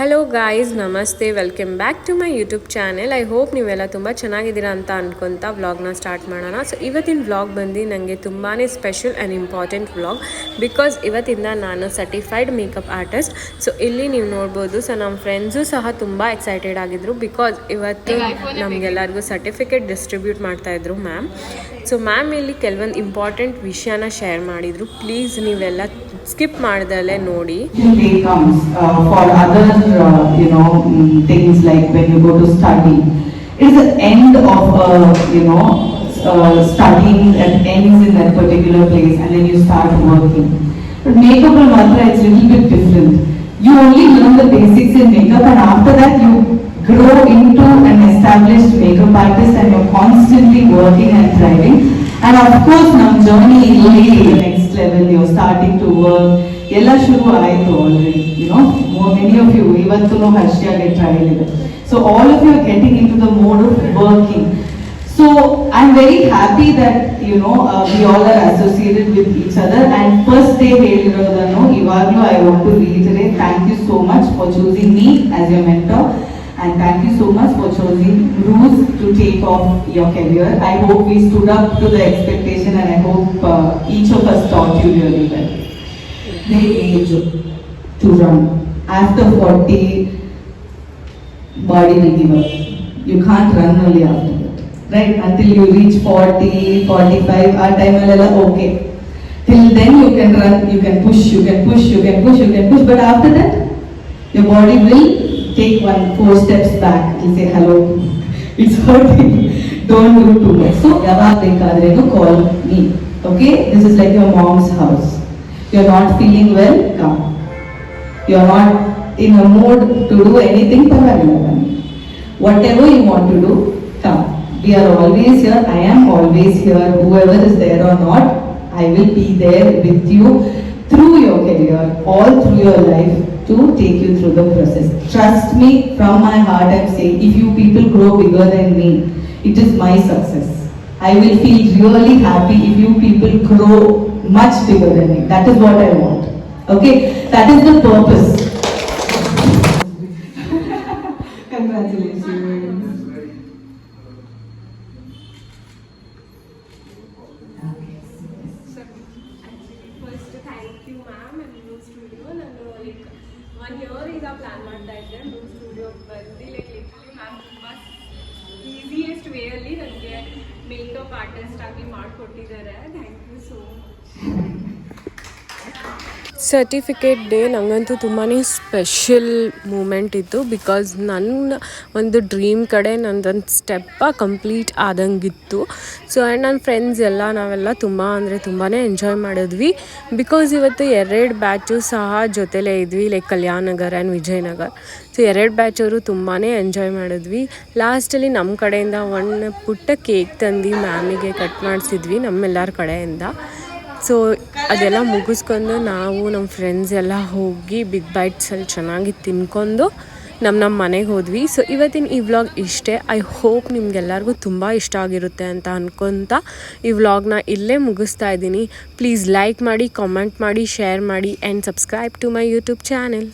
Hello guys, ನಮಸ್ತೆ, welcome back to my YouTube channel. I hope ನೀವೆಲ್ಲ ತುಂಬ ಚೆನ್ನಾಗಿದ್ದೀರಾ ಅಂತ ಅಂದ್ಕೊತ ವ್ಲಾಗ್ನ ಸ್ಟಾರ್ಟ್ ಮಾಡೋಣ. ಸೊ ಇವತ್ತಿನ ವ್ಲಾಗ್ ಬಂದು ನನಗೆ ತುಂಬಾ special and important vlog. Because ಇವತ್ತಿಂದ ನಾನು ಸರ್ಟಿಫೈಡ್ ಮೇಕಪ್ ಆರ್ಟಿಸ್ಟ್. ಸೊ ಇಲ್ಲಿ ನೀವು ನೋಡ್ಬೋದು. ಸೊ ನಮ್ಮ ಫ್ರೆಂಡ್ಸು ಸಹ ತುಂಬ ಎಕ್ಸೈಟೆಡ್ ಆಗಿದ್ರು. ಬಿಕಾಸ್ ಇವತ್ತು ನಮಗೆಲ್ಲರಿಗೂ ಸರ್ಟಿಫಿಕೇಟ್ ಡಿಸ್ಟ್ರಿಬ್ಯೂಟ್ ಮಾಡ್ತಾಯಿದ್ರು ಮ್ಯಾಮ್. ಸೊ ಮ್ಯಾಮ್ ಇಲ್ಲಿ ಕೆಲವೊಂದು ಇಂಪಾರ್ಟೆಂಟ್ ವಿಷಯನ ಶೇರ್ ಮಾಡಿದರು. ಪ್ಲೀಸ್ ನೀವೆಲ್ಲ ಸ್ಕಿಪ್ ಮಾಡ್ದಲ್ಲೇ ನೋಡಿ. For other things like when you go to study, it's the end of studying that ends in that particular place, and then you start working. But makeup and mantra, it's a little bit different. You only learn the basics in makeup, and after that you grow into an established makeup artist, and you're constantly working and thriving. And of course, our journey is really the next level. You're starting to work. Yella shuru aitu already. Many of you, ivattu no Harshya get trial ide. So all of you are getting into the mode of working. So I'm very happy that we all are associated with each other. And first day helirodanu ivaglu I want to reiterate, thank you so much for choosing me as your mentor. And thank you so much for choosing Bruce to take off your career. I hope we stood up to the expectation, and I hope each of us taught you really well. The age to run. After 40, body will give up. You can't run only after that. Right? Until you reach 40, 45, our time will okay. Till then you can run, you can push, you can push, you can push, you can push. But after that, your body will take 4 steps back and say, hello, it's hurting, don't do too much. So, call me. Okay? This is like your mom's house. You're not feeling well, come. You're not in a mood to do anything, whatever you want to do, come. We are always here. I am always here. Whoever is there or not, I will be there with you through your career, all through your life, to take you through the process. Trust me, from my heart I'm saying, if you people grow bigger than me, it is my success. I will feel really happy if you people grow much bigger than me. That is what I want. Okay? That is the purpose. Congratulations. First thank you ma'am and new studio. ನಾನು like 1 year ಈಗ plan ಮಾಡ್ತಾ ಇದ್ದೆ new ಸ್ಟುಡಿಯೋಗೆ ಬಂದು. Like literally ma'am ತುಂಬ easiest ವೇಯಲ್ಲಿ ನನಗೆ makeup artist ಆಗಿ ಮಾಡಿಕೊಟ್ಟಿದ್ದಾರೆ. Thank you so much. Certificate day ನನಗಂತೂ ತುಂಬಾ ಸ್ಪೆಷಲ್ ಮೂಮೆಂಟ್ ಇತ್ತು. ಬಿಕಾಸ್ ನನ್ನ ಒಂದು ಡ್ರೀಮ್ ಕಡೆ ನಂದೊಂದು ಸ್ಟೆಪ್ಪ ಕಂಪ್ಲೀಟ್ ಆದಂಗಿತ್ತು. ಸೊ ಆ್ಯಂಡ್ ನನ್ನ ಫ್ರೆಂಡ್ಸ್ ಎಲ್ಲ ನಾವೆಲ್ಲ ತುಂಬಾ ಎಂಜಾಯ್ ಮಾಡಿದ್ವಿ. ಬಿಕಾಸ್ ಇವತ್ತು 2 ಬ್ಯಾಚು ಸಹ ಜೊತೆಲೇ ಇದ್ವಿ, like Kalyan Nagar and Vijayanagar. So 2 ಬ್ಯಾಚವರು ತುಂಬಾ ಎಂಜಾಯ್ ಮಾಡಿದ್ವಿ. ಲಾಸ್ಟಲ್ಲಿ ನಮ್ಮ ಕಡೆಯಿಂದ ಒಂದು ಪುಟ್ಟ ಕೇಕ್ ತಂದು ಮ್ಯಾಮಿಗೆ ಕಟ್ ಮಾಡಿಸಿದ್ವಿ ನಮ್ಮೆಲ್ಲರ ಕಡೆಯಿಂದ. ಸೊ ಅದೆಲ್ಲ ಮುಗಿಸ್ಕೊಂಡು ನಾವು ನಮ್ಮ ಫ್ರೆಂಡ್ಸ್ ಎಲ್ಲ ಹೋಗಿ ಬಿಗ್ ಬೈಟ್ಸಲ್ಲಿ ಚೆನ್ನಾಗಿ ತಿನ್ಕೊಂಡು ನಮ್ಮ ಮನೆಗೆ ಹೋದ್ವಿ. ಸೊ ಇವತ್ತಿನ ಈ ವ್ಲಾಗ್ ಇಷ್ಟೇ. ಐ ಹೋಪ್ ನಿಮ್ಗೆಲ್ಲರಿಗೂ ತುಂಬ ಇಷ್ಟ ಆಗಿರುತ್ತೆ ಅಂತ ಅಂದ್ಕೊತ ಈ ವ್ಲಾಗ್ನ ಇಲ್ಲೇ ಮುಗಿಸ್ತಾ ಇದ್ದೀನಿ. ಪ್ಲೀಸ್ ಲೈಕ್ ಮಾಡಿ, ಕಾಮೆಂಟ್ ಮಾಡಿ, ಶೇರ್ ಮಾಡಿ and subscribe to my YouTube channel.